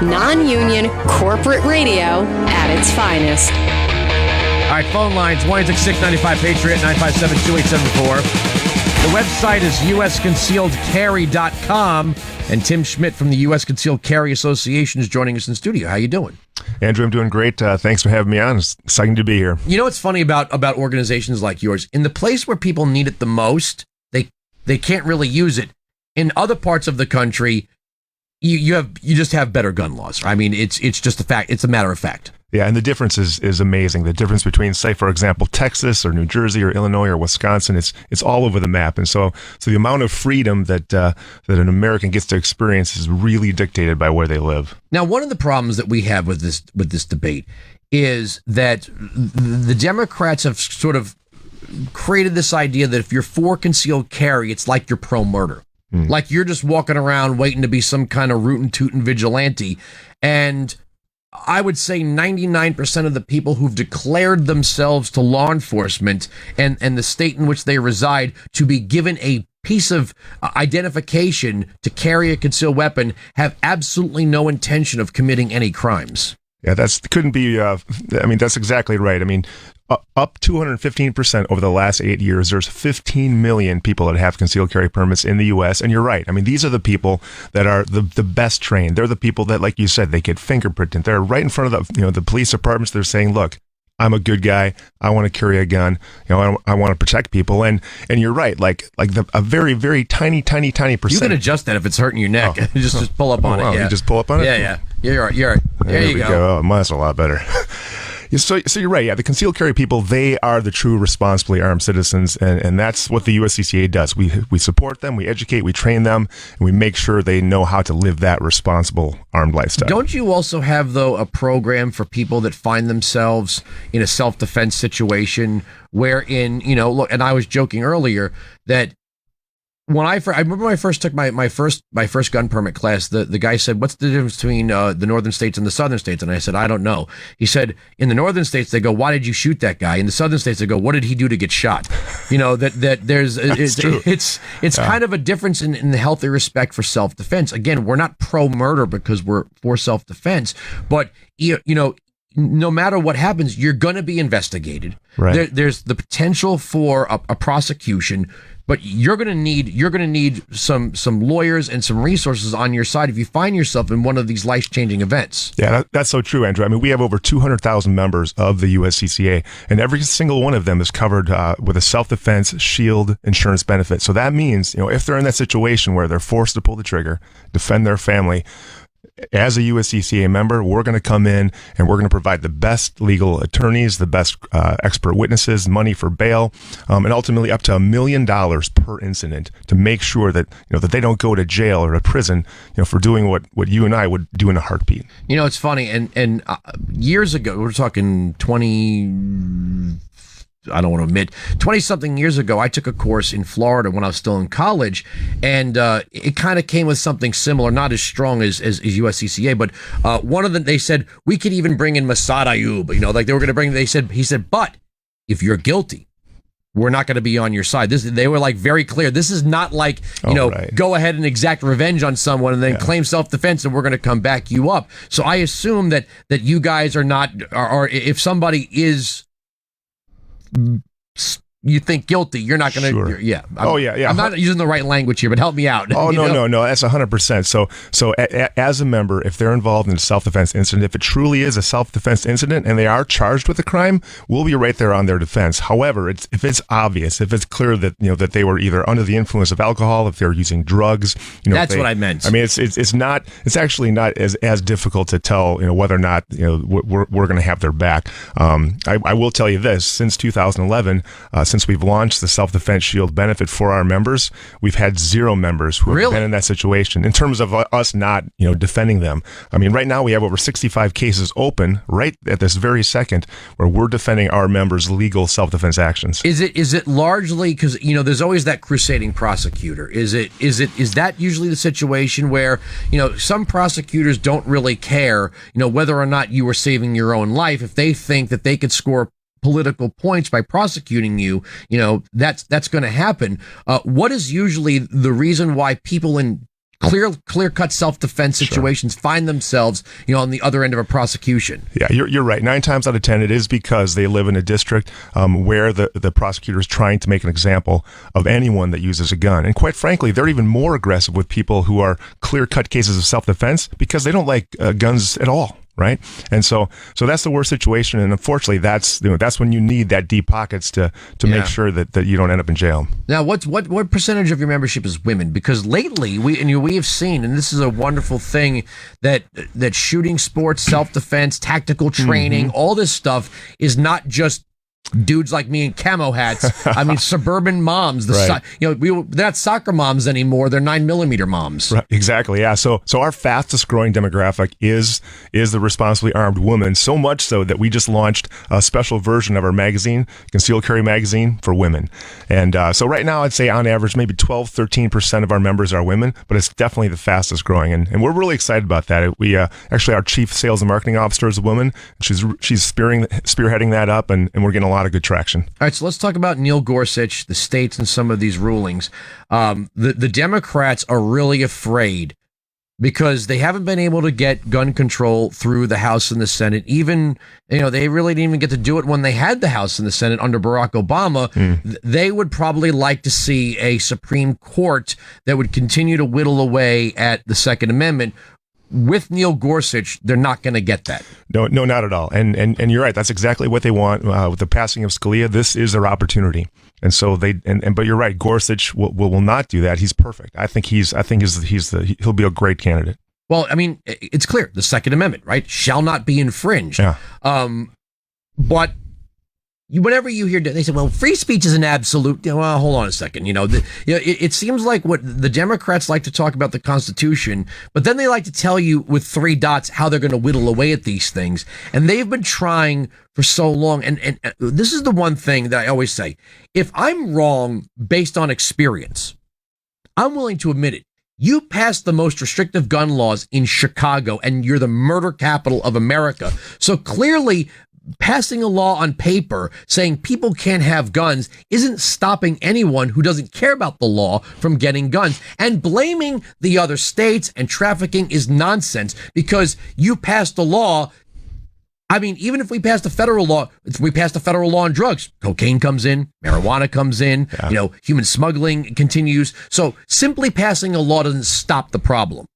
non-union corporate radio at its finest. All right, phone lines, 1-866-95-PATRIOT, 957-2874. The website is usconcealedcarry.com, and Tim Schmidt from the U.S. Concealed Carry Association is joining us in studio. How you doing? Andrew, I'm doing great. Thanks for having me on. It's exciting to be here. You know what's funny about organizations like yours? In the place where people need it the most, they can't really use it. In other parts of the country, you just have better gun laws. I mean, it's just a fact. It's a matter of fact. Yeah, and the difference is amazing. The difference between, say, for example, Texas or New Jersey or Illinois or Wisconsin, it's all over the map. And so the amount of freedom that an American gets to experience is really dictated by where they live. Now, one of the problems that we have with this debate is that the Democrats have sort of created this idea that if you're for concealed carry, it's like you're pro-murder. Like you're just walking around waiting to be some kind of rootin' tootin' vigilante. And I would say 99% of the people who've declared themselves to law enforcement and the state in which they reside to be given a piece of identification to carry a concealed weapon have absolutely no intention of committing any crimes. Yeah, that's exactly right. I mean, up 215% over the last 8 years. There's 15 million people that have concealed carry permits in the U.S. And you're right. I mean, these are the people that are the best trained. They're the people that, like you said, they get fingerprinted. They're right in front of the police departments. They're saying, look, I'm a good guy. I want to carry a gun. I want to protect people. And you're right. A very, very tiny percent. You can adjust that if it's hurting your neck. Oh. just pull up on it. Yeah. You just pull up on it? Yeah. You're right. There you go. Oh, mine's a lot better. So you're right. Yeah, the concealed carry people, they are the true responsibly armed citizens, and that's what the USCCA does. We support them, we educate, we train them, and we make sure they know how to live that responsible armed lifestyle. Don't you also have, though, a program for people that find themselves in a self-defense situation wherein, look, and I was joking earlier that I remember when I first took my first gun permit class, the guy said, what's the difference between the northern states and the southern states? And I said, I don't know. He said, in the northern states, they go, why did you shoot that guy? In the southern states, they go, what did he do to get shot? That there's, it's kind of a difference in the healthy respect for self-defense. Again, we're not pro-murder because we're for self-defense, but, no matter what happens, you're going to be investigated. Right. There's the potential for a prosecution, but you're going to need some lawyers and some resources on your side if you find yourself in one of these life-changing events. Yeah, that's so true, Andrew. I mean, we have over 200,000 members of the USCCA, and every single one of them is covered with a self-defense shield insurance benefit. So that means, if they're in that situation where they're forced to pull the trigger, defend their family, as a USCCA member, we're going to come in and we're going to provide the best legal attorneys, the best expert witnesses, money for bail, and ultimately up to $1 million per incident to make sure that that they don't go to jail or to prison, for doing what you and I would do in a heartbeat. It's funny, and years ago, we're talking 20-something years ago, I took a course in Florida when I was still in college, and it kind of came with something similar, not as strong as USCCA, but one of them, they said, we could even bring in Massad Ayub, they were going to bring, he said, but if you're guilty, we're not going to be on your side. They were very clear. This is not like, right. Go ahead and exact revenge on someone and then claim self-defense and we're going to come back you up. So I assume that you guys are not, or if somebody is, you think guilty, you're not going to. Sure. Yeah. Yeah. I'm not using the right language here, but help me out. Oh, no. That's 100%. So as a member, if they're involved in a self-defense incident, if it truly is a self-defense incident and they are charged with a crime, we'll be right there on their defense. However, if it's obvious, if it's clear that that they were either under the influence of alcohol, if they're using drugs, that's what I meant. I mean, it's actually not as difficult to tell, whether or not we're going to have their back. I will tell you this: since 2011. Since we've launched the self-defense shield benefit for our members, we've had 0 members who have been in that situation in terms of us not, defending them. I mean, right now we have over 65 cases open right at this very second where we're defending our members' legal self-defense actions. Is it largely because, there's always that crusading prosecutor? Is that usually the situation where, some prosecutors don't really care, whether or not you were saving your own life if they think that they could score political points by prosecuting you, that's going to happen. What is usually the reason why people in clear-cut self-defense situations find themselves, on the other end of a prosecution. Yeah, you're right. 9 times out of 10, it is because they live in a district where the prosecutor is trying to make an example of anyone that uses a gun. And quite frankly, they're even more aggressive with people who are clear-cut cases of self-defense because they don't like guns at all. Right. And so that's the worst situation. And unfortunately, that's when you need that deep pockets to make sure that you don't end up in jail. Now, what percentage of your membership is women? Because lately we have seen, and this is a wonderful thing, that shooting sports, self-defense, tactical training, all this stuff is not just dudes like me in camo hats. I mean, suburban moms. Right. They're not soccer moms anymore. They're 9mm moms. Right, exactly. Yeah. So our fastest growing demographic is the responsibly armed woman. So much so that we just launched a special version of our magazine, concealed carry magazine for women. And so right now, I'd say on average, maybe 13% of our members are women, but it's definitely the fastest growing. And we're really excited about that. We actually, our chief sales and marketing officer is a woman. She's spearheading that up, and we're getting a lot of good traction. All right, so let's talk about Neil Gorsuch, the states, and some of these rulings. The Democrats are really afraid because they haven't been able to get gun control through the House and the Senate. Even, they really didn't even get to do it when they had the House and the Senate under Barack Obama. They would probably like to see a Supreme Court that would continue to whittle away at the Second Amendment. With Neil Gorsuch, they're not going to get that. No, not at all. And you're right. That's exactly what they want. With the passing of Scalia, this is their opportunity. And so but you're right. Gorsuch will not do that. He's perfect. I think he'll be a great candidate. Well, I mean, it's clear. The Second Amendment, right, shall not be infringed. Yeah. But whenever you hear, they say, well, free speech is an absolute. Well, hold on a second. It seems like what the Democrats like to talk about the Constitution, but then they like to tell you with 3 dots how they're going to whittle away at these things. And they've been trying for so long. And this is the one thing that I always say. If I'm wrong based on experience, I'm willing to admit it. You passed the most restrictive gun laws in Chicago, and you're the murder capital of America. So clearly, passing a law on paper saying people can't have guns isn't stopping anyone who doesn't care about the law from getting guns. And blaming the other states and trafficking is nonsense because you passed a law. I mean, even if we passed a federal law, on drugs, cocaine comes in, marijuana comes in, human smuggling continues. So simply passing a law doesn't stop the problem.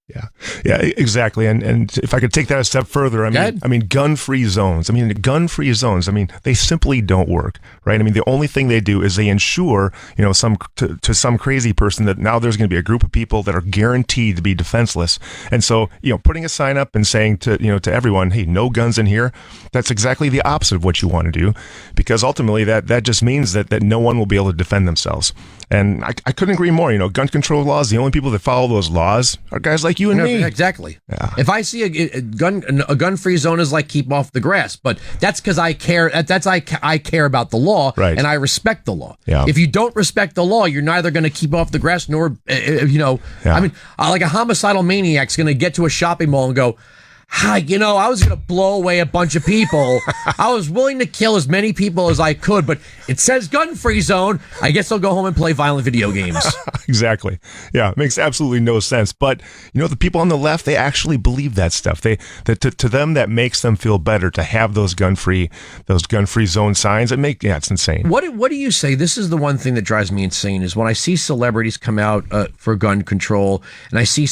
Yeah, exactly. And if I could take that a step further, I mean, gun-free zones. I mean, they simply don't work, right? I mean, the only thing they do is they ensure, to some crazy person that now there's going to be a group of people that are guaranteed to be defenseless. And so, putting a sign up and saying to everyone, hey, no guns in here, that's exactly the opposite of what you want to do, because ultimately that just means that no one will be able to defend themselves. And I couldn't agree more. Gun control laws, the only people that follow those laws are guys like you and me. Exactly. Yeah. If I see a gun-free zone is like keep off the grass, but that's because I care. I care about the law, right, and I respect the law. Yeah. If you don't respect the law, you're neither going to keep off the grass nor, I mean, like a homicidal maniac's going to get to a shopping mall and go, hi, I was going to blow away a bunch of people. I was willing to kill as many people as I could, but it says gun-free zone. I guess I'll go home and play violent video games. Exactly. Yeah, it makes absolutely no sense. But, the people on the left, they actually believe that stuff. To them, that makes them feel better to have those gun-free zone signs. It's insane. What do you say? This is the one thing that drives me insane is when I see celebrities come out for gun control, and I see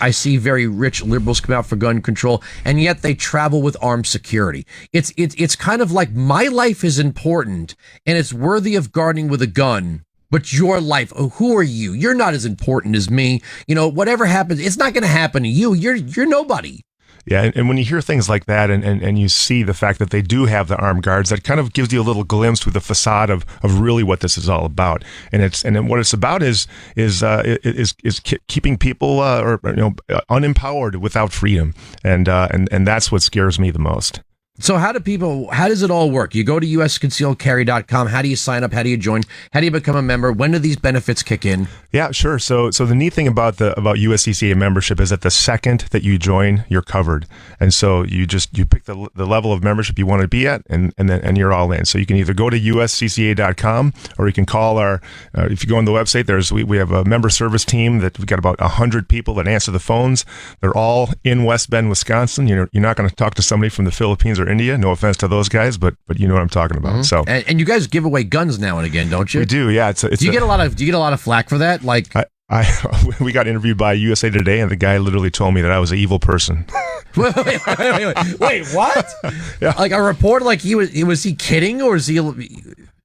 I see very rich liberals come out for gun control, and yet they travel with armed security. It's kind of like my life is important and it's worthy of guarding with a gun, but your life, who are you? You're not as important as me. Whatever happens, it's not going to happen to you. You're nobody. Yeah, and when you hear things like that and you see the fact that they do have the armed guards, that kind of gives you a little glimpse through the facade of really what this is all about. And what it's about is keeping people unempowered without freedom. And that's what scares me the most. So how does it all work? You go to usconcealedcarry.com. How do you sign up? How do you join? How do you become a member? When do these benefits kick in? Yeah, sure. So the neat thing about USCCA membership is that the second that you join, you're covered. And so you pick the level of membership you want to be at, and you're all in. So you can either go to uscca.com, or you can call if you go on the website, we have a member service team that we've got about 100 people that answer the phones. They're all in West Bend, Wisconsin. You're not going to talk to somebody from the Philippines or India. No offense to those guys, but you know what I'm talking about. So and you guys give away guns now and again, don't you? We do, yeah. Do you get a lot of flack for that? Like we got interviewed by USA Today, and the guy literally told me that I was an evil person. Wait, what? Yeah. Like a reporter, like was he kidding, or is he?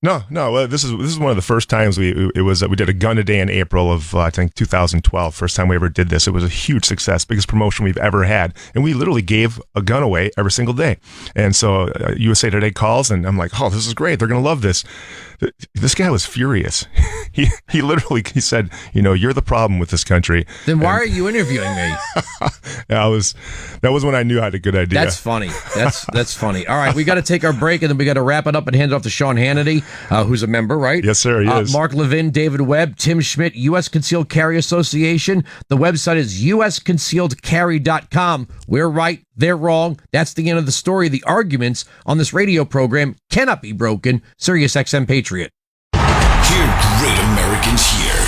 No. This is one of the first times we did a gun a day in April of I think 2012. First time we ever did this. It was a huge success, biggest promotion we've ever had, and we literally gave a gun away every single day. And so USA Today calls, and I'm like, oh, this is great. They're gonna love this. This guy was furious. He literally said, you're the problem with this country. Then why are you interviewing me? That was when I knew I had a good idea. That's funny. That's funny. All right, we got to take our break, and then we got to wrap it up and hand it off to Sean Hannity, who's a member, right? Yes, sir. He is. Mark Levin, David Webb, Tim Schmidt, U.S. Concealed Carry Association. The website is usconcealedcarry.com. We're right. They're wrong. That's the end of the story. The arguments on this radio program cannot be broken. Sirius XM Patriot. Hear great Americans here.